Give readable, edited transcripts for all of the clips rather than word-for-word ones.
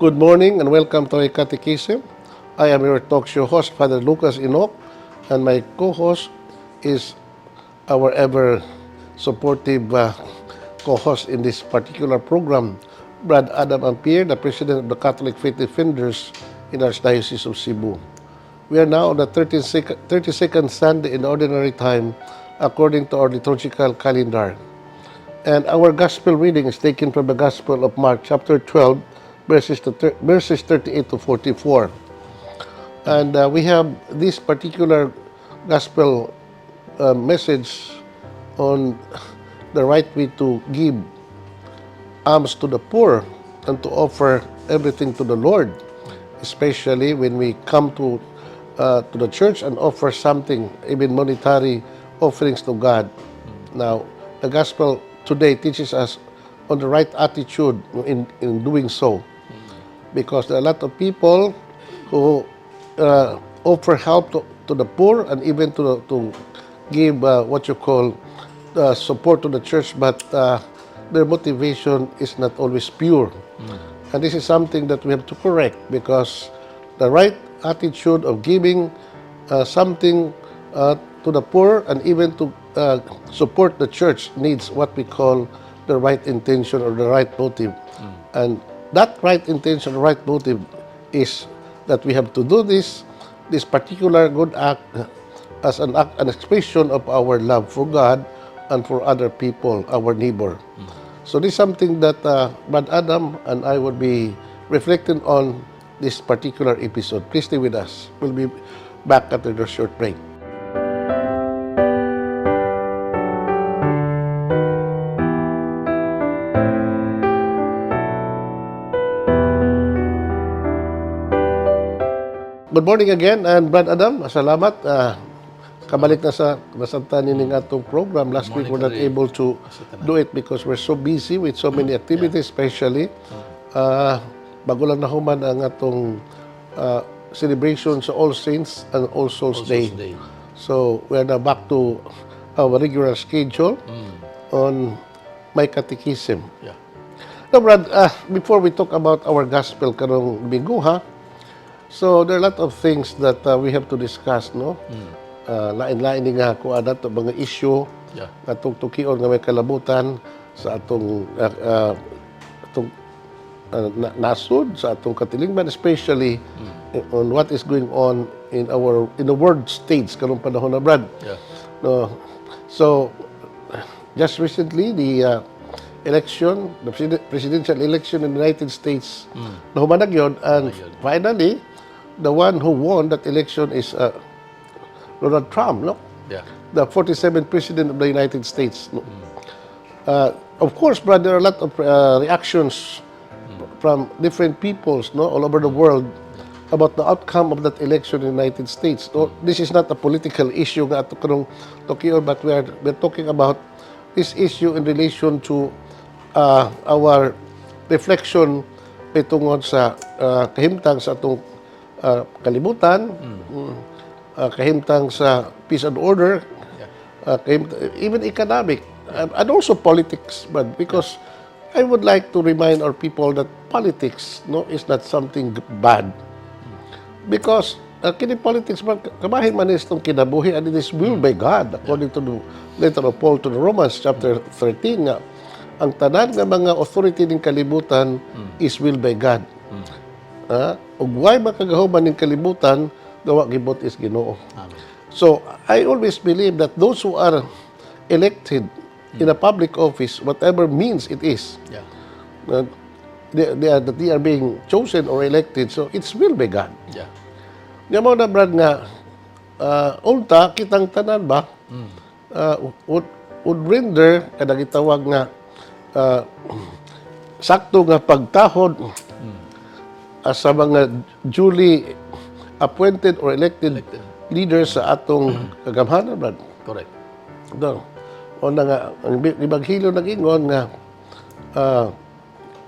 Good morning and welcome to My Catechism. I am your talk show host, Father Lucas Inoc, and my co-host is our ever supportive co-host in this particular program, Brad Adam Ampier, the President of the Catholic Faith Defenders in Archdiocese of Cebu. We are now on the 32nd Sunday in Ordinary Time according to our liturgical calendar. And our gospel reading is taken from the Gospel of Mark, chapter 12, verses 38 to 44. And we have this particular gospel message on the right way to give alms to the poor and to offer everything to the Lord, especially when we come to the church and offer something, even monetary offerings to God. Now, the gospel today teaches us on the right attitude in doing so, because there are a lot of people who offer help to the poor and even to give what you call support to the church, but their motivation is not always pure. And this is something that we have to correct, because the right attitude of giving something to the poor and even to support the church needs what we call the right intention or the right motive. And that right intention, right motive is that we have to do this particular good act as an expression of our love for God and for other people, our neighbor. So this is something that Brad Adam and I will be reflecting on this particular episode. Please stay with us. We'll be back after the short break. Good morning again, and Brad Adam, salamat. Kabalik na sa nasantanin ng atong program. Last week, we're not able to do it because we're so busy with so many activities, especially. Bago lang nahuman ang atong celebration sa All Saints and All Souls Day. So, we're now back to our regular schedule on My Catechism. Now, Brad, before we talk about our gospel karong Linggo, so there are a lot of things that we have to discuss, no? Lain-lain nga kung ano ito mga issue na itong tukion nga may kalabutan sa atong nasod, sa atong katilingban, especially on what is going on in the world stage karong panahon na, Brad. No? So, just recently, the election, the presidential election in the United States, nahumanag yun, and finally, the one who won that election is Donald Trump, no? The 47th President of the United States. No? Of course, Brad, there are a lot of reactions from different peoples, no, all over the world about the outcome of that election in the United States. So, this is not a political issue, but we're talking about this issue in relation to our reflection tungod sa kahimtang sa atong kalibutan, kahimtang sa peace and order, even economic, and also politics. But because I would like to remind our people that politics, no, is not something bad. Because kini politics man kamahin man is itong kinabuhi, and it is willed by God according to the letter of Paul to the Romans chapter 13 nga ang tanan nga mga authority ning kalibutan is willed by God. Ug way makagahuman ning kalibutan gawa gibot is Ginoo. So I always believe that those who are elected in a public office, whatever means it is, they are being chosen or elected, so it's will by God. Nga mo na, Brad, nga unta kitang tanan ba would render kada gitawag nga sakto nga pagtahod sa mga duly appointed or elected leaders sa atong kagamhanan, Brad. Correct. O na nga, ang Ibaghilyo nag-ingon nga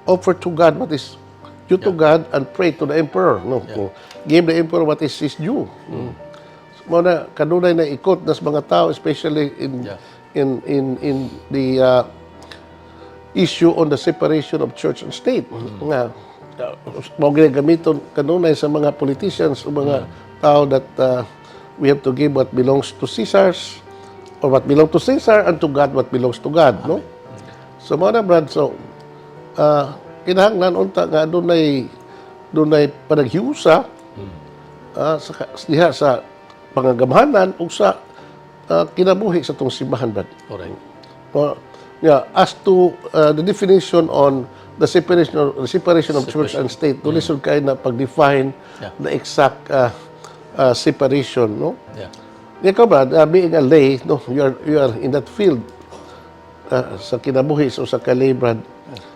offer to God what is due to God and pray to the emperor. No? Give the emperor what is his due. So, na kanunay na ikot nas mga tao, especially in the issue on the separation of church and state. Nga mao gamiton kanunay sa mga politicians o mga tao that we have to give what belongs to Caesars or what belongs to Caesar and to God what belongs to God, no? So mao na brad, so kinahanglan unta nga dunay panaghiusa diha sa pangagamhanan ug sa kinabuhi sa tong simbahan, brad. Correct. Yeah, as to the definition on the separation of church and state, lisod kay na pag-define the exact separation, no? Yeah. Ikaw ba, being a lay, no, you are in that field sa kinabuhi o sa kalay, brad.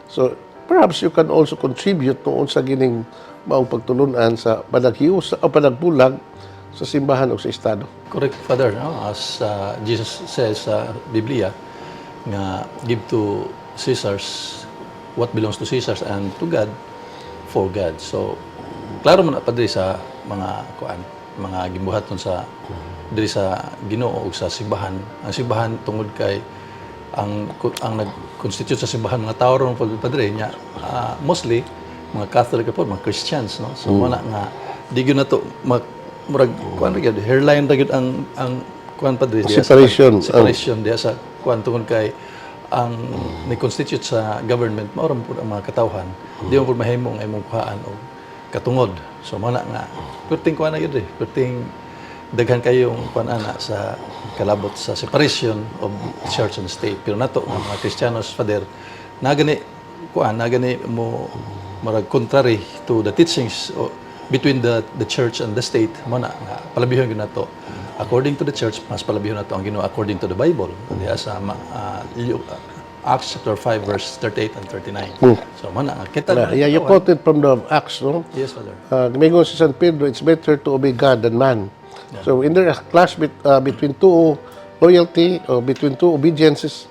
So perhaps you can also contribute noon sa gining maong pagtulunan sa panaghiusa o panagbulag sa simbahan o sa estado. Correct, Father. No? As Jesus says sa Biblia, nga give to Caesars what belongs to Caesars and to God for God. So, klaro man pa diri sa mga gimbuhaton sa diri sa Ginoo ug sa simbahan. Ang simbahan tungod kay ang nag-constitute sa simbahan mga tao ron padre nya mostly mga Catholic po, mga Christians, no. So wala nga di gyud nato murag kuan ra gyud hairline ra gyud ang kuan padre Separation diya sa kuan tungod kay ang ni-constitute sa government mao ra pud ang mga katawhan. Di mo pud mahimo ang imong kuhaan og katungod. So mao na nga perting kuan na gyud perting daghan kayong kuan ana sa kalabot sa separation of church and state. Pero nato nga mga Kristiyanos, Father, nagani mo marag contrary to the teachings between the church and the state, mo na nga palabihon gyud nato. According to the church, mas palabihon nato ang Ginoo according to the Bible. Diya sa Acts chapter 5 verse 38 and 39. So mo na nga kita. Yeah, you quoted from the Acts, no? Yes, Father. Mingon si San Pedro, it's better to obey God than man. Yeah. So in there a clash between two loyalty or between two obediences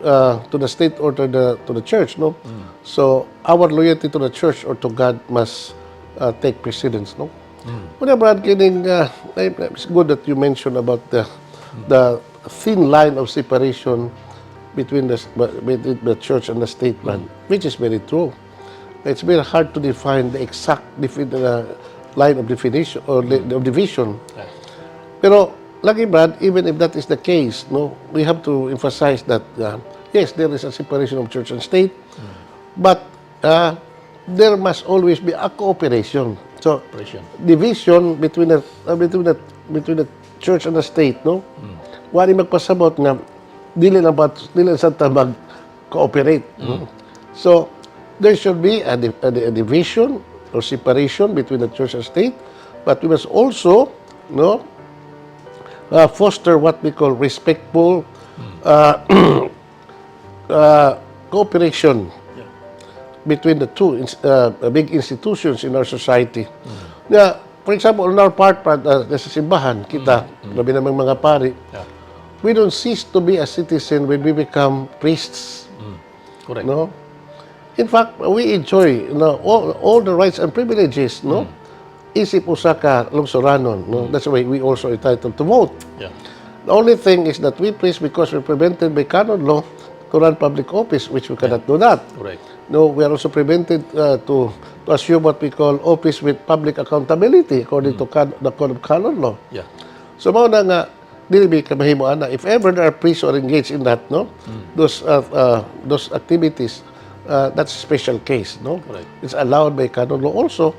to the state or to the church, no? So our loyalty to the church or to God must take precedence, no? But Brad, it's good that you mentioned about the thin line of separation between the church and the state, man, which is very true. It's very hard to define the exact line of definition or of division. Pero lagi, Brad, even if that is the case, no, we have to emphasize that yes, there is a separation of church and state, but there must always be a cooperation. So division between the church and the state, no, wali magpasabot nga dili sa mag cooperate. No? So there should be a division or separation between the church and state, but we must also, no, foster what we call respectful cooperation between the two big institutions in our society. For example, on our part, sa simbahan, kita, labi namang mga pari, we don't cease to be a citizen when we become priests. Correct. No? In fact, we enjoy all the rights and privileges, no? Isip usa ka lungsuranon, no? That's why we also entitled to vote. Yeah. The only thing is that we priests, because we're prevented by canon law to run public office, which we cannot do that. Correct. No, we are also prevented to assume what we call office with public accountability according to the code of canon law. Yeah. So mao na nga dili ka mahimo ana if ever there are priests or engaged in that, no, those activities, that's a special case, no. Correct. It's allowed by canon law also.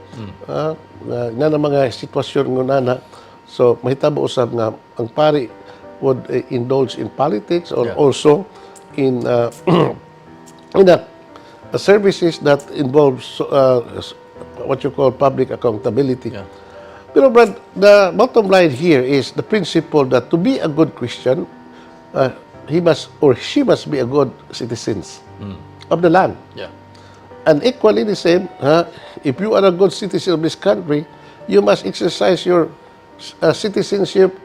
Na mga sitwasyon ngunana, so mahitabo usab nga ang pari would indulge in politics or also in services that involves what you call public accountability. Yeah. Pero Brad, the bottom line here is the principle that to be a good Christian, he must or she must be a good citizen of the land. Yeah. And equally the same, if you are a good citizen of this country, you must exercise your citizenship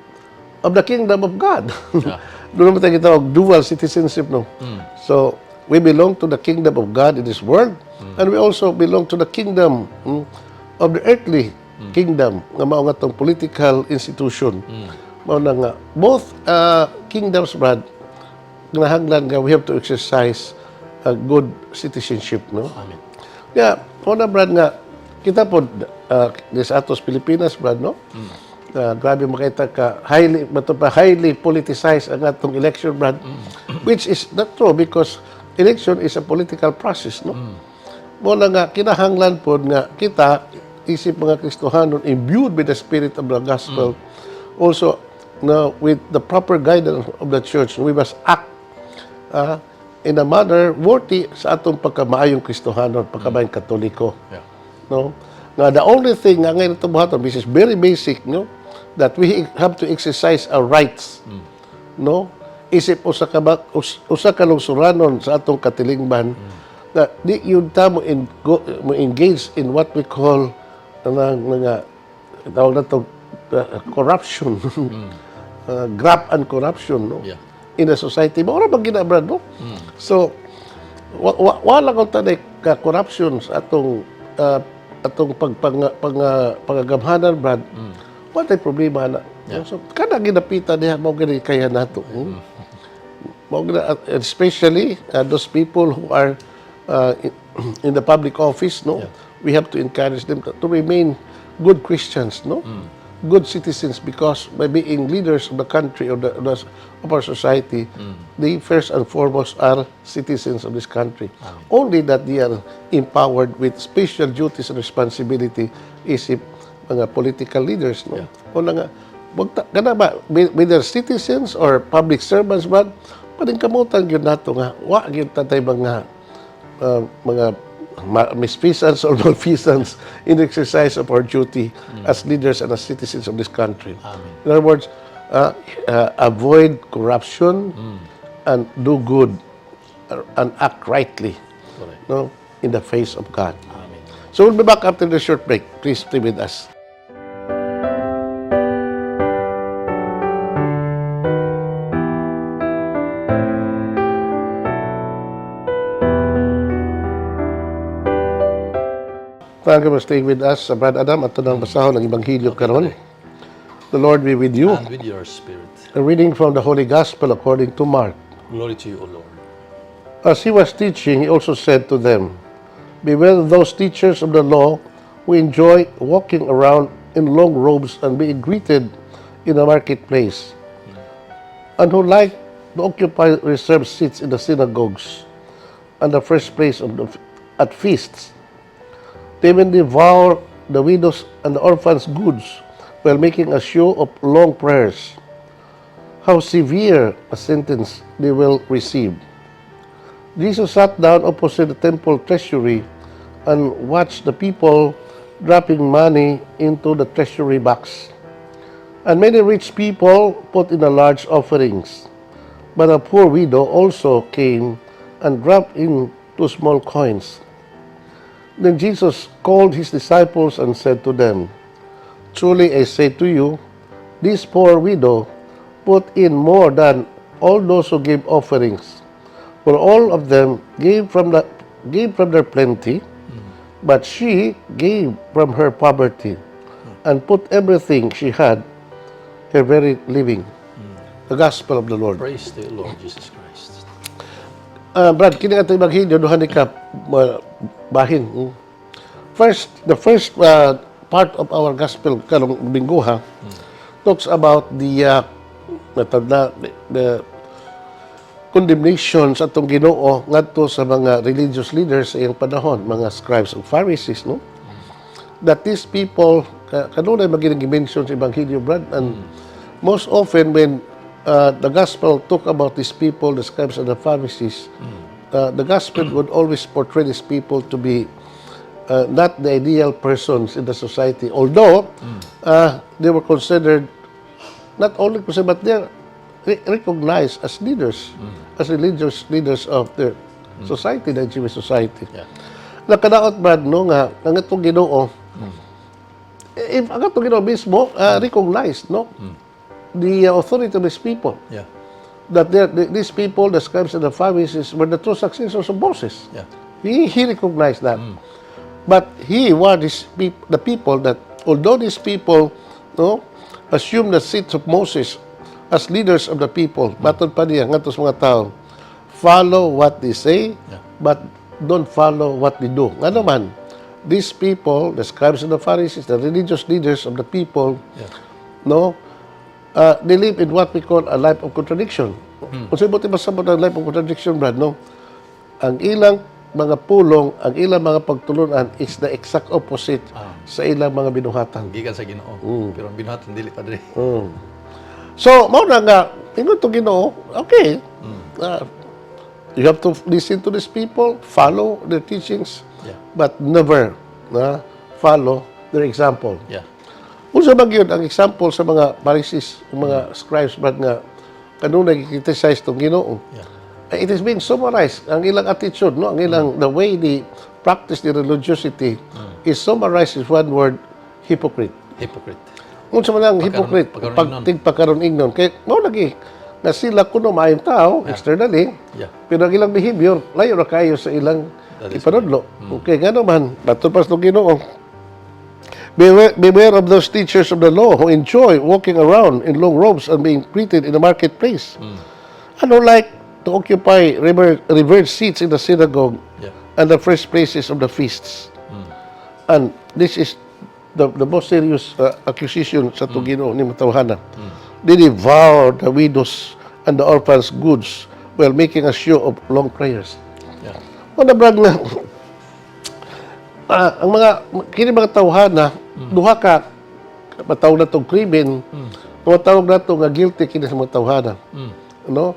of the kingdom of God. Yeah. Doon naman tayo kitawag dual citizenship, no? So, we belong to the kingdom of God in this world, and we also belong to the kingdom of the earthly kingdom, nga mao nga tong political institution. Mao na nga, both kingdoms, Brad, nahanglan nga we have to exercise a good citizenship, no? Amen. Yeah, Una, Brad, nga, kita po, this atos Pilipinas, Brad, no? Grabe makita ka, highly politicized ang atong election, Brad. Which is not true because election is a political process, no? Muna nga, kinahanglan po nga kita, isip mga Kristohanon, imbued with the spirit of the gospel, also, with the proper guidance of the church, we must act in a manner worthy sa atong pagkamaayong Kristohanon, pagkamaayong Katoliko. Yeah. No? Now, the only thing nga ngayon ito buhaton, which is very basic, no? That we have to exercise our rights. No? Isip usa ka lungsuranon sa atong katilingban na di yun ta mo engage in what we call tawag na to, corruption. Graft and corruption, no? Yeah. In the society. Maura bang ginabrad, no? So, wala kong tanay ka corruption sa atong pagagamhanan, Brad. Wala problema na. Yeah. So, kada ginapita niya, mau gani kaya nato. Especially those people who are in the public office, no? Yeah. We have to encourage them to remain good Christians, no? Good citizens, because by being leaders of the country or of our society, they first and foremost are citizens of this country. Only that they are empowered with special duties and responsibility isip mga political leaders, no? O nga, kana ba, whether citizens or public servants ba, paningkamutan yun nato nga, wa yun tatay mga misfeasance or malfeasance in the exercise of our duty as leaders and as citizens of this country. Amen. In other words, avoid corruption and do good and act rightly, Correct. no, in the face of God. Amen. So we'll be back after the short break. Please stay with us. Thank you for staying with us, Brad Adam, at tunang basahon ng Ebanghelyo karon. The Lord be with you. And with your spirit. A reading from the Holy Gospel according to Mark. Glory to you, O Lord. As he was teaching, he also said to them, beware of those teachers of the law who enjoy walking around in long robes and being greeted in the marketplace, and who like to occupy reserved seats in the synagogues and the first place at feasts. They even devour the widows and the orphans' goods while making a show of long prayers. How severe a sentence they will receive. Jesus sat down opposite the temple treasury and watched the people dropping money into the treasury box. And many rich people put in large offerings. But a poor widow also came and dropped in 2 small coins. Then Jesus called his disciples and said to them, truly I say to you, this poor widow put in more than all those who gave offerings. For all of them gave from their plenty, but she gave from her poverty, and put everything she had, her very living. The Gospel of the Lord. Praise the Lord Jesus Christ. Brad, kini ato Ebanghelyo duha ni ka bahin. The first part of our gospel karong Linggo talks about the condemnation sa atong Ginoo ngadto sa mga religious leaders sa iyang panahon, mga scribes and Pharisees, no? That these people kanunay magining mention sa Ebanghelyo, Brad, and most often when the gospel talk about these people, the scribes and the Pharisees, the gospel would always portray these people to be not the ideal persons in the society, although they were considered not only considered, but they're recognized as leaders, as religious leaders of their society, the Jewish society. Yeah. Nakadaot, Brad, no, nga ang itong Ginoo, if ang itong Ginoo mismo recognized, no, the authority of these people, Yeah. that these people, the scribes and the Pharisees, were the true successors of Moses. Yeah. He recognized that. But he warned the people that although these people, no, assume the seats of Moses as leaders of the people, matod pa niya ngadto sa mga tao, follow what they say, Yeah. but don't follow what they do. Nga naman, these people, the scribes and the Pharisees, the religious leaders of the people, no, they live in what we call a life of contradiction. Kung saan buti masabot ang life of contradiction, Brad, no? Ang ilang mga pulong, ang ilang mga pagtulunan is the exact opposite sa ilang mga binuhatan. Gikan sa Ginoo. Pero ang binuhatan dili pa diri. So, mao na nga, ingon to Ginoo, okay. You have to listen to these people, follow their teachings, but never follow their example. Yeah. Unsa ba gyud ang example sa mga Pharisees, mga scribes, Brad, nga kanunay criticize tong Ginoo? It is being summarized. Ang ilang attitude, no, ang ilang the way they practice their religiosity is summarized in one word: hypocrite. Hypocrite. Unsa man ang hypocrite? Pagtigpakaron ignon. Kay mao lagi na sila kuno maayong tao externally, pero ang ilang behavior layo ra kayo sa ilang ipanudlo. Okay, ngano man bato pas tong Ginoo. Beware of those teachers of the law who enjoy walking around in long robes and being greeted in the marketplace. Ano like to occupy revered seats in the synagogue and the first places of the feasts. And this is the most serious accusation sa Ginoo ni matawhana. They devour the widows and the orphans' goods while making a show of long prayers. Ano brad na ang mga kini mga tawhana duha ka matawag na tong krimen, matawag na to nga guilty kini sa mga tawhana. No?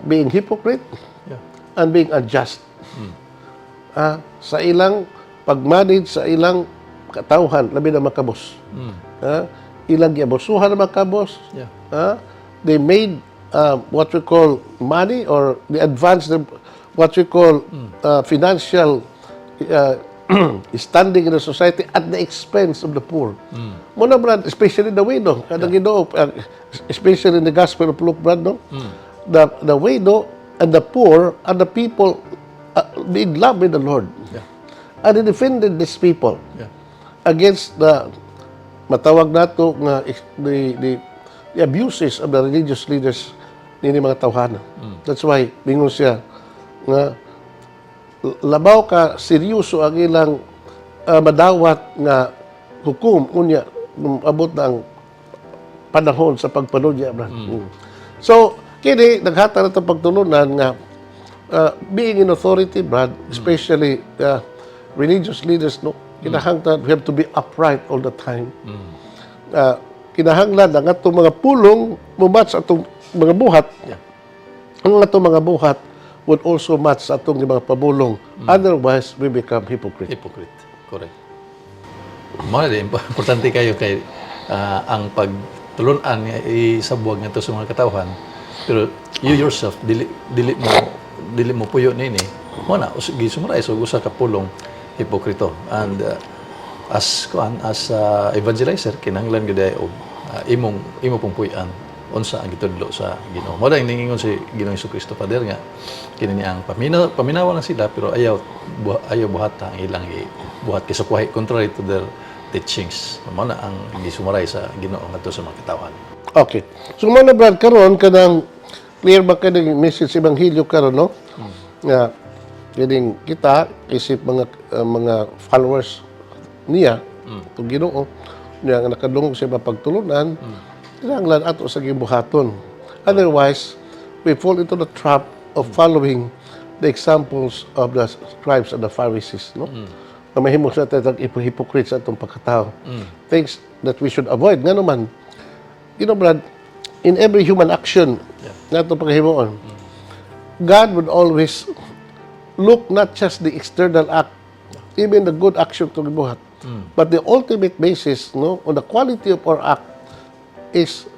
Being hypocrite and being unjust. Sa ilang pagmanage sa ilang katawhan labi na makabos. Ilang giabusuhan na makabos. They made what we call money, or they advanced what we call financial standing in the society at the expense of the poor. Muna, Brad, especially the widow. Kadang Ginoo, especially in the Gospel of Luke, Brad, no? The widow and the poor are the people in love with the Lord. And he defended these people against the matawag nato nga the abuses of the religious leaders nini mga tawhana. That's why bingon siya nga labaw ka seryoso ang ilang madawat nga hukom unya abot na ang panahon sa pagpanudya, Brad. So kini naghata na itong pagtulunan nga being in authority, Brad, especially religious leaders, no, kinahanglan we have to be upright all the time. Kinahanglan ang atong mga pulong mumatch atong mga buhat. Ang atong mga buhat would also match sa atong mga pabulong. Otherwise, we become hypocrite. Hypocrite. Correct. Mao na importante kayo kay ang pagtulunan sa buwag ngadto sa mga katawhan. Pero you yourself dili mo puyo nini. Mo na gisumaray so usa ka pulong hipokrito. And as evangelizer kinahanglan gid og imo pong puy-an unsa ang gitudlo sa Ginoo. Mo lang ningingon si Ginoong Jesucristo Father nga kini ang paminawa lang sila pero ayaw buhata ang ilang buhat kay sukuhay contrary to their teachings. Mo na ang gisumaray sa Ginoo ngadto sa mga katawhan. Okay. So mo na, Brad, karon kanang clear ba kanang message sa ebanghelyo karon, no? Nga kining kita isip mga followers niya to Ginoo niya nga nakadungog sa pagtulunan, kinahanglan ato sa gibuhaton. Otherwise, we fall into the trap of following the examples of the scribes and the Pharisees, no? Na mahimo sa tatag hypocrite sa atong pagkatao. Things that we should avoid. Nga naman, you know, Brad, in every human action na itong paghimuon, God would always look not just the external act, even the good action to gibuhat, but the ultimate basis, no, on the quality of our act is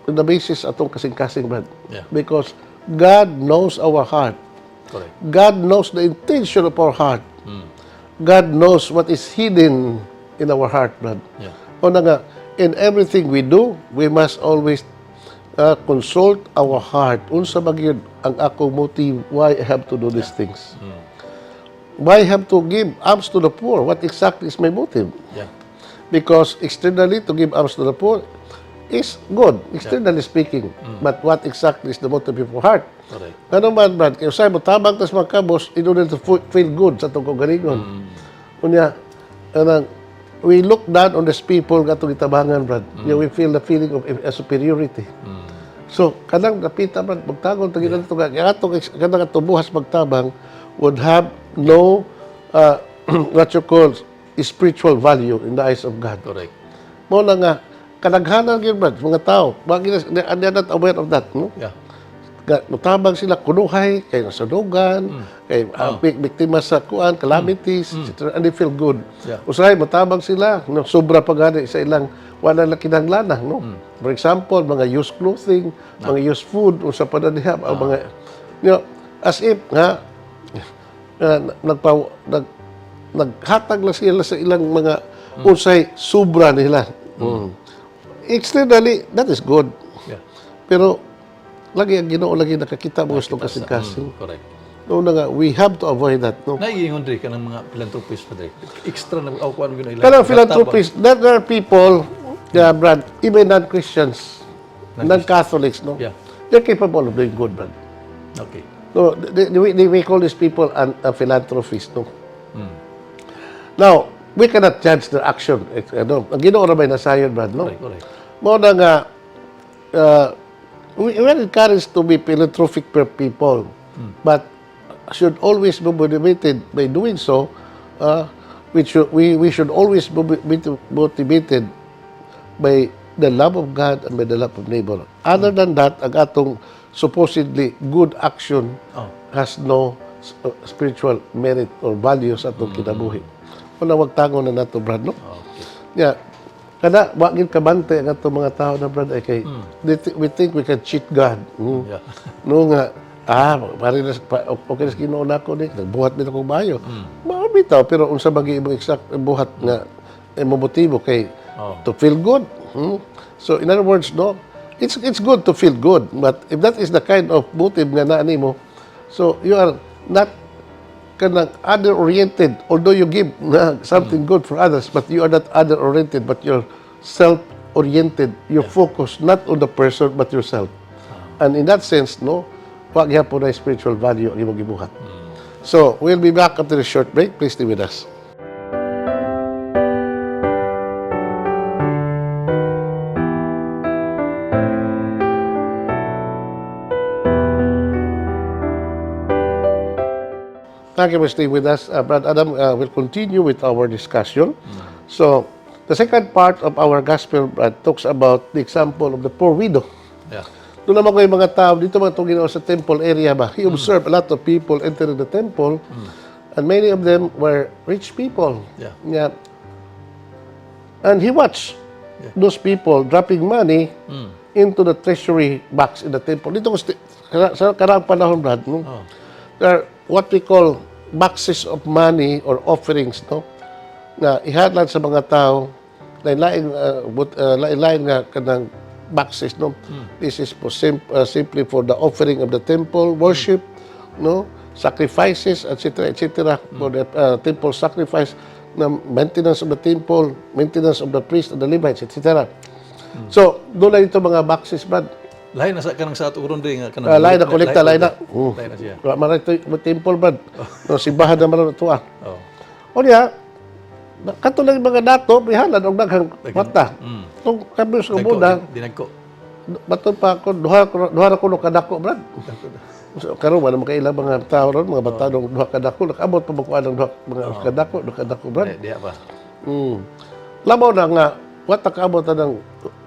the basis atong kasing-kasing, Brad. Because God knows our heart. Correct. God knows the intention of our heart. God knows what is hidden in our heart, Brad. O na nga, in everything we do, we must always consult our heart. Unsa magyud ang akong motive why I have to do these things. Why I have to give alms to the poor? What exactly is my motive? Because externally, to give alms to the poor is good, externally speaking. But what exactly is the motive of your heart? Ano man, Brad, kaya sa'yo mo tabang tas magkabos, in order to feel good sa itong kagalingon. Kunya, And we look down on these people katong itabangan, Brad. We feel the feeling of superiority. So, kanang napita, Brad, magtagon, taginan ito, kanang tubuhas magtabang would have no, what you call, spiritual value in the eyes of God. Correct. Mo na nga, kadaghanan yun, Brad, mga tao, they're not aware of that, no? Yeah. Mutabang sila kunuhay, kay nasudugan, kay biktima sa kuan, calamities, etc. And they feel good. Yeah. Usahay, mutabang sila, no, sobra pa gani sa ilang wala na kinahanglanan, no? For example, mga used clothing, mga used food, usa pa na diha, mga, as if, naghatag lang sila sa ilang mga usay, sobra nila. Externally, that is good. Yeah. Pero, lagi ang Ginoo lagi nakakita mo gusto kasing-kasing. Correct. No na nga, we have to avoid that, no? Naiingon rin ka ng mga philanthropist pa rin. Extra na kuan gyud Kanang philanthropists, there are people, Brad, even non-Christians, non-Catholics, no? Yeah. They're capable of doing good, Brad. Okay. No, we call these people a philanthropist, no? Now, we cannot judge their action. Ang Ginoo ra may nasayon, Brad, no? Correct. Mo na nga, we're encouraged to be philanthropic people, but should always be motivated by doing so. We should always be motivated by the love of God and by the love of neighbor. Other than that, ang atong supposedly good action has no spiritual merit or value sa atong kinabuhi. Kung wag tango na nato, Brad, no? Okay. Yeah. Kada wagin kabante ang atong mga tao na, Brad, ay kay we think we can cheat God. Yeah. No nga, pare na okay na Ginoo nako ni nagbuhat nila kog bayo. Mao bitaw pero unsa bagi imong exact buhat nga motibo kay to feel good. So in other words, no, it's good to feel good, but if that is the kind of motive nga naa nimo, so you are not kanang other-oriented, although you give something good for others, but you are not other-oriented, but you're self-oriented. You focus not on the person, but yourself. And in that sense, no, wag gyapon na spiritual value ang imong gibuhat. So, we'll be back after a short break. Please stay with us. Thank you for staying with us. Brad Adam will continue with our discussion. So, the second part of our gospel, Brad, talks about the example of the poor widow. Yeah. Doon naman ko yung mga tao, dito mga itong ginawa sa temple area ba? He observed a lot of people entering the temple, and many of them were rich people. Yeah. And he watched those people dropping money into the treasury box in the temple. Dito ko sa karang panahon, Brad, no? There are what we call boxes of money or offerings, no? Na ihadlan sa mga tao, lain-lain nga kanang boxes, no? This is for simply for the offering of the temple worship, no? Sacrifices, etc., etc., for the temple sacrifice, na maintenance of the temple, maintenance of the priest and the Levites, etc. So, doon na ito mga boxes, Brad. Lain na sa kanang sa turon rin nga Lain na kolekta, lain na. Lain na siya. Maray ito temple, Brad. No, simbahan na maray ito, O niya, katulad mga dato, bihalan og daghang mata. Kung kami sa muna, Dinagko. baton pa ako, duha ko kadako, Brad. So, karon wala makailang mga tao ron, mga bata dong duha kadako, nakabot pa mo ko anong mga kadako, Brad. Diha pa. Lamaw na nga, what nakaabot ng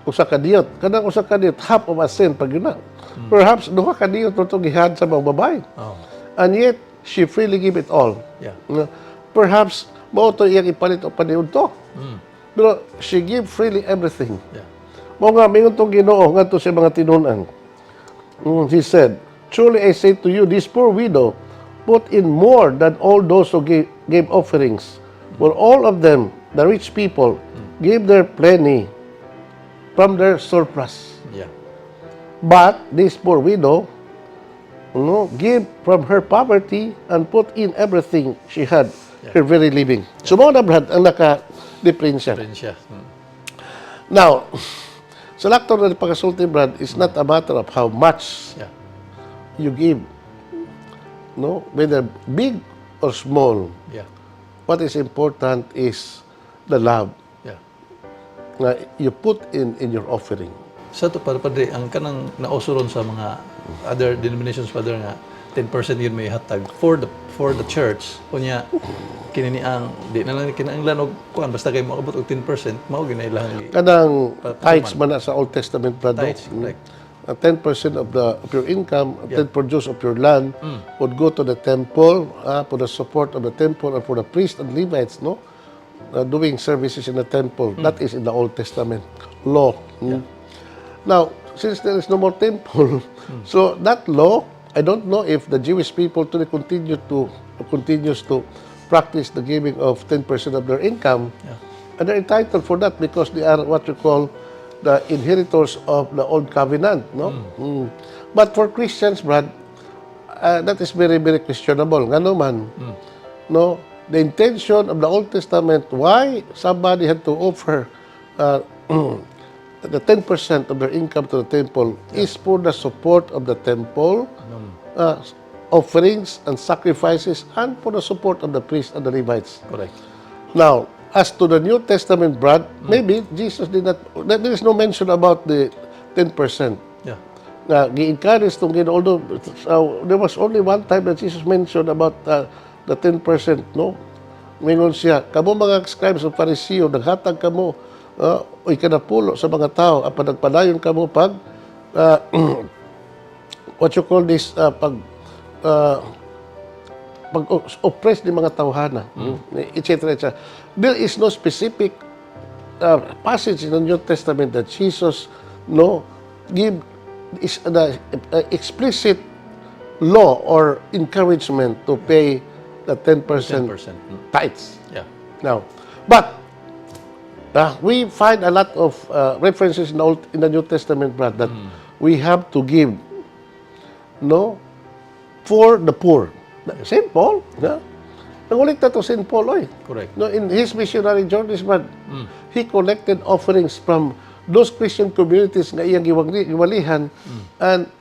usa ka diyot. Kanang usa ka diyot, half of a cent pag yun na. Perhaps duha ka diyot ito gihad sa mga babae. And yet, she freely give it all. Yeah. Perhaps, mao to iyang ipalit o paniud to. Pero she give freely everything. Yeah. Mao nga, mingon tong Ginoo nga to sa mga tinunan. He said, "Truly I say to you, this poor widow put in more than all those who gave offerings. For all of them, the rich people, gave their plenty from their surplus. Yeah. But this poor widow, gave from her poverty and put in everything she had, her very living." So, mo na, Brad, ang naka-diferensya. Rin siya. Now, sa lakto na pagkasulti, Brad, it's not a matter of how much you give. No? Whether big or small. Yeah. What is important is the love Yeah. nga you put in your offering. Sa to padre ang kanang nausuron sa mga other denominations father nga 10% yun may hatag for the church unya kini ang di na lang kinahanglan og kuan basta kay moabot og 10% mao ginailang Kanang tithes man na sa Old Testament brad, no? tithes, correct. 10% of your income, 10 produce of your land would go to the temple for the support of the temple and for the priests and Levites, no? Doing services in the temple. That is in the Old Testament law. Now, since there is no more temple, so that law, I don't know if the Jewish people today continues to practice the giving of 10% of their income, and they're entitled for that because they are what you call the inheritors of the old covenant, no? But for Christians, Brad, that is very, very questionable. Ngano man, no? The intention of the Old Testament, why somebody had to offer the 10% of their income to the temple is for the support of the temple, offerings and sacrifices, and for the support of the priests and the Levites. Correct. Now, as to the New Testament, Brad, maybe Jesus did not, there is no mention about the 10%. Yeah. Gi-encourage itong although there was only one time that Jesus mentioned about the 10%, no? Mingon siya, kamo mga scribes o Pariseo, naghatag kamo, o ikanapulo sa mga tao, apan nagpadayon kamo pag, what you call this, pag-oppress ni mga tawhana, etc. etc. There is no specific passage in the New Testament that Jesus give is the explicit law or encouragement to pay the 10% tithes. Yeah. Now, but we find a lot of references in the New Testament, Brad, that we have to give, for the poor. St. Paul, nangulit na to St. Paul, oy. Correct. No, in his missionary journeys, Brad, he collected offerings from those Christian communities nga iyang giwalihan, and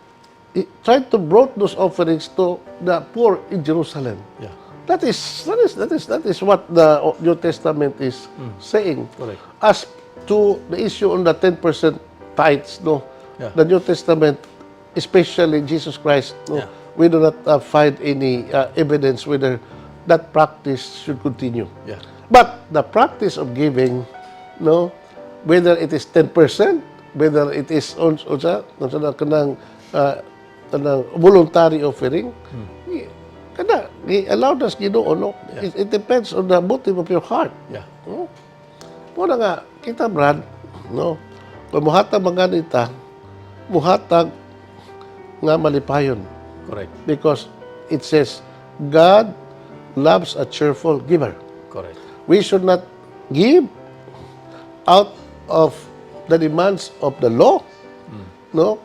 he tried to brought those offerings to the poor in Jerusalem. Yeah. That is what the New Testament is saying. Correct. As to the issue on the 10% tithes, Yeah. the New Testament, especially Jesus Christ, Yeah. we do not find any evidence whether that practice should continue. Yeah. But the practice of giving, whether it is 10%, whether it is also kanang voluntary offering, kada allowed us Ginoo, no? It depends on the motive of your heart. Yeah. Muna nga kita, Brad, kung muhatag mga nita, muhatag nga malipayon. Correct. Because it says, God loves a cheerful giver. Correct. We should not give out of the demands of the law,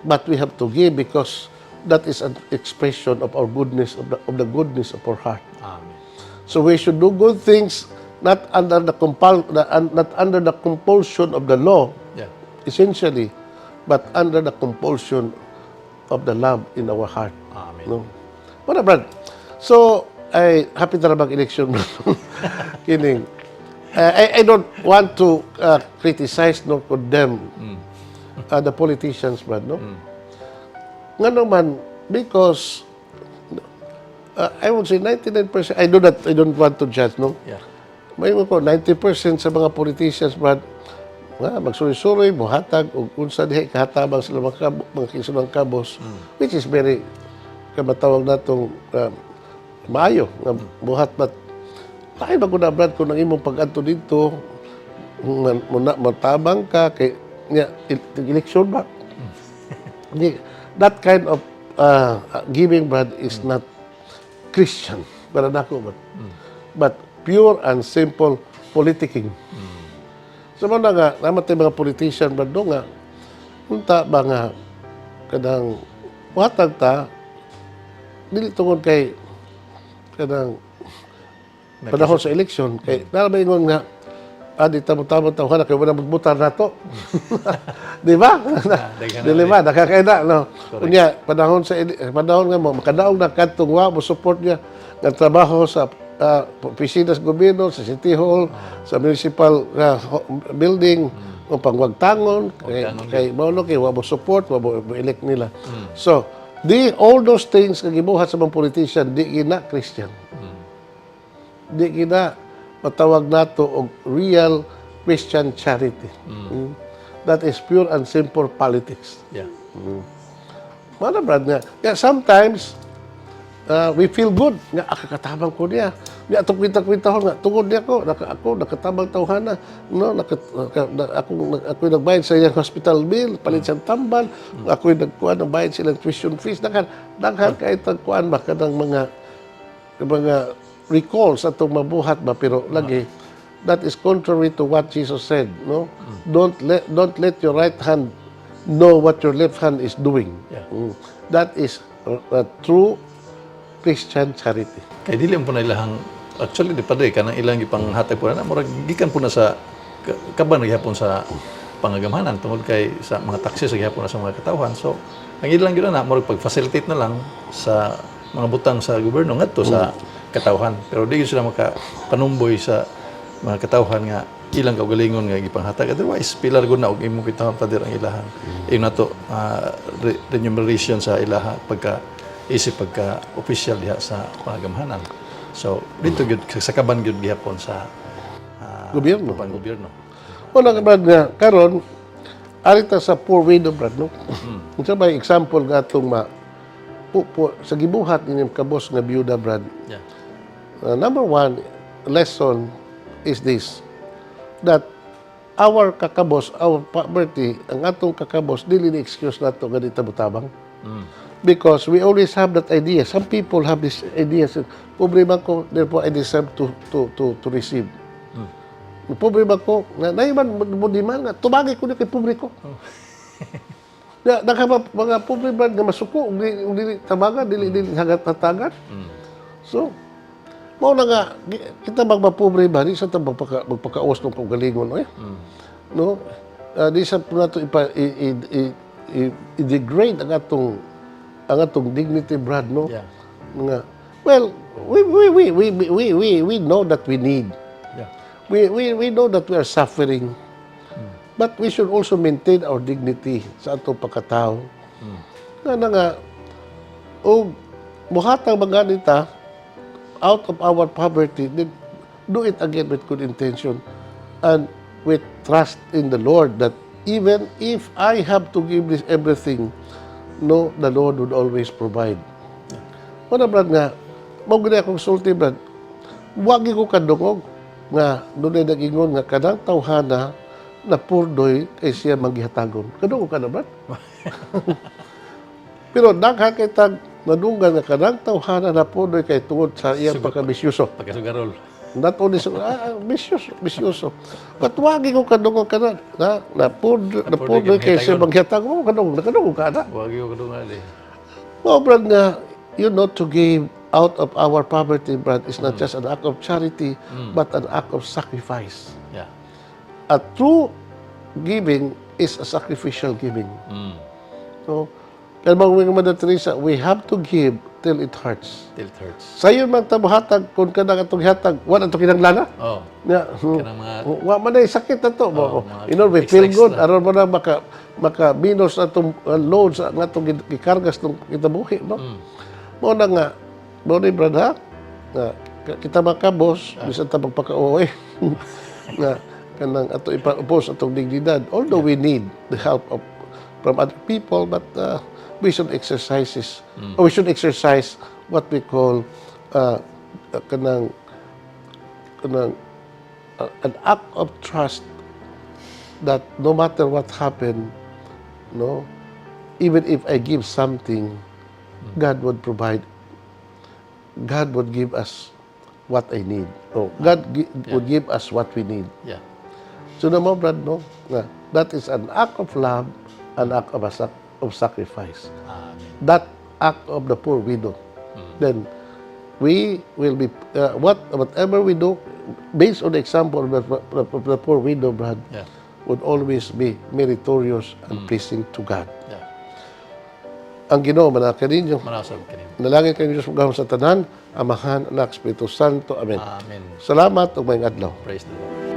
but we have to give because that is an expression of our goodness, of the goodness of our heart. Amen. So we should do good things not under the compulsion of the law, Yeah. essentially, but under the compulsion of the love in our heart. Amen. No? Wala, Brad. So, I happy na mag-election. Kidding. I don't want to criticize nor condemn the politicians, Brad, no? Nga naman, because I would say 99%, I don't want to judge, no? Yeah. May ko 90% sa mga politicians, Brad, magsuri-suri, muhatag, o unsa dihay kahatabang sila mga kisunang kabos, which is very, kamatawag na itong maayo, nga buhat, but lahi ba ko na, Brad, kung ang imong pag-anto dito, matabang ka, kay eleksyon ba? That kind of giving, Brad, is not Christian, para nako, but pure and simple politicking. So, mga nga, namatay mga politician, Brad, do nga, unta ba nga, kadang, muhatag ta, dili tungod kay, kadang, panahon sa eleksyon, kay, narabaingon nga, di tamo-tamo tawhan na, kaya wala magbutar na to. Di ba? Dili ba? Nakakaina, no? Kunya, panahon nga mo, makadaog na katong wa mo support niya ng trabaho sa opisina sa gobyerno, sa City Hall, sa municipal building, o pangwagtangon, kay Mauno, kay wabo support, wabo elect nila. So, all those things kag gibuhat sa mga politician, di gina Christian. Di gina matawag nato og real Christian charity. That is pure and simple politics. Yeah. Mana brad nga. Yeah, sometimes we feel good nga katabang ko niya. Niya atong kwenta-kwentahon nga tungod niya ko nakatabang tawhana no ako nagbayad sa iyang hospital bill, palit siyang tambal, ako nagkuan ng bayad silang tuition fees daghan kay tagkuan ba kanang mga recalls atong mabuhat ba pero lagi that is contrary to what Jesus said, no? Don't let your right hand know what your left hand is doing. Yeah. That is a true Christian charity. Kay dili po na ilahang actually di pa di kanang ilang gipanghatag po na murag gikan po na sa kaban gihapon sa pangagamhanan tungod kay sa mga taxes gihapon na sa mga katawhan. So ang ilang gyud na murag pag-facilitate na lang sa mga butang sa gobyerno ngadto sa katawhan. Pero di gyud sila makapanumboy sa mga katawhan nga ilang kaugalingon nga gipanghatag. Otherwise pilar gud na og imong kitawhan pader ang ilahan. Yung nato remuneration sa ilaha pagka official diha sa pangagamhanan. So dito gyud sa kaban gyud gihapon sa Gobyerno. gobyerno. Una ka brad nga karon arita sa poor widow brad no. Unsa ba example nga atong sa gibuhat ninyong kabos nga byuda brad. Yeah. Number one lesson is this, that our kakabos, our poverty, ang atong kakabos, dili ni excuse nato nga di tabutabang. Because we always have that idea. Some people have this idea. Problema ko, therefore I deserve to receive. Problema ko, naiman mo di man nga, tumagi ko na kay pobre ko. Mga problema nga masuko, dili tabagan, dili hagat-hatagan. So, mao na nga kita magmapobre ba di sa ta magpakaos ng pagalingon no di sa nato i-degrade ang atong dignity brad no. Yeah. Nga well we know that we need. Yeah. We know that we are suffering. But we should also maintain our dignity sa atong pagkatao. Nga o muhatang mga nita out of our poverty, then do it again with good intention and with trust in the Lord that even if I have to give this everything, no, the Lord would always provide. Wala brad nga, maguli akong sulti brad, wagi ko kadungog nga doon ay nagingon nga kadang tawhana na purdoy kay siya manggihatagon. Kadungog ka na brad? Pero daghan kay tag nadunggan nga kadang tawhana na purdoy kay tungod sa iyang pagkabisyoso. Pagkasugarol. Not only bisyoso. But wagi ko kadungog ka na purdoy kay siya manggihatagon. Kadungog ka na. Wagi ko kadungan eh. Brad nga, to give out of our poverty, brad, is not just an act of charity, but an act of sacrifice. Yeah. A true giving is a sacrificial giving. So, kaya mga Mother Teresa, we have to give till it hurts. Till it hurts. Sayon man tabuhatag, kung ka na itong hatag, wala itong kinanglana. Oh. Yeah. Kanang mga Wa man ay sakit na to. We extra feel good. extra. Aron mo na maka-minus na itong loads na itong gikargas ng kitabuhi. No? Mo na nga, mo ni brad ha, nga, kita makabos, bisan ta magpaka-uwi. Nga, kanang ato ipaupos atong dignidad. Although we need the help from other people, but we should exercise what we call an act of trust that no matter what happened, no, even if I give something, God would provide. God would give us what I need. No, God would give us what we need. Yeah. So naman, brad, no, that is an act of love, an act of sacrifice. Amen. That act of the poor widow. Then we will be whatever we do based on the example of the poor widow, brad, Yeah. would always be meritorious and pleasing to God. Yeah. ang Ginoo manaka ninyo. Manasab kini. Nalangin kayo Diyos magahon sa tanan, Amahan, Anak, Espiritu Santo. Amen. Amen. Salamat ug maayong adlaw. Praise the Lord.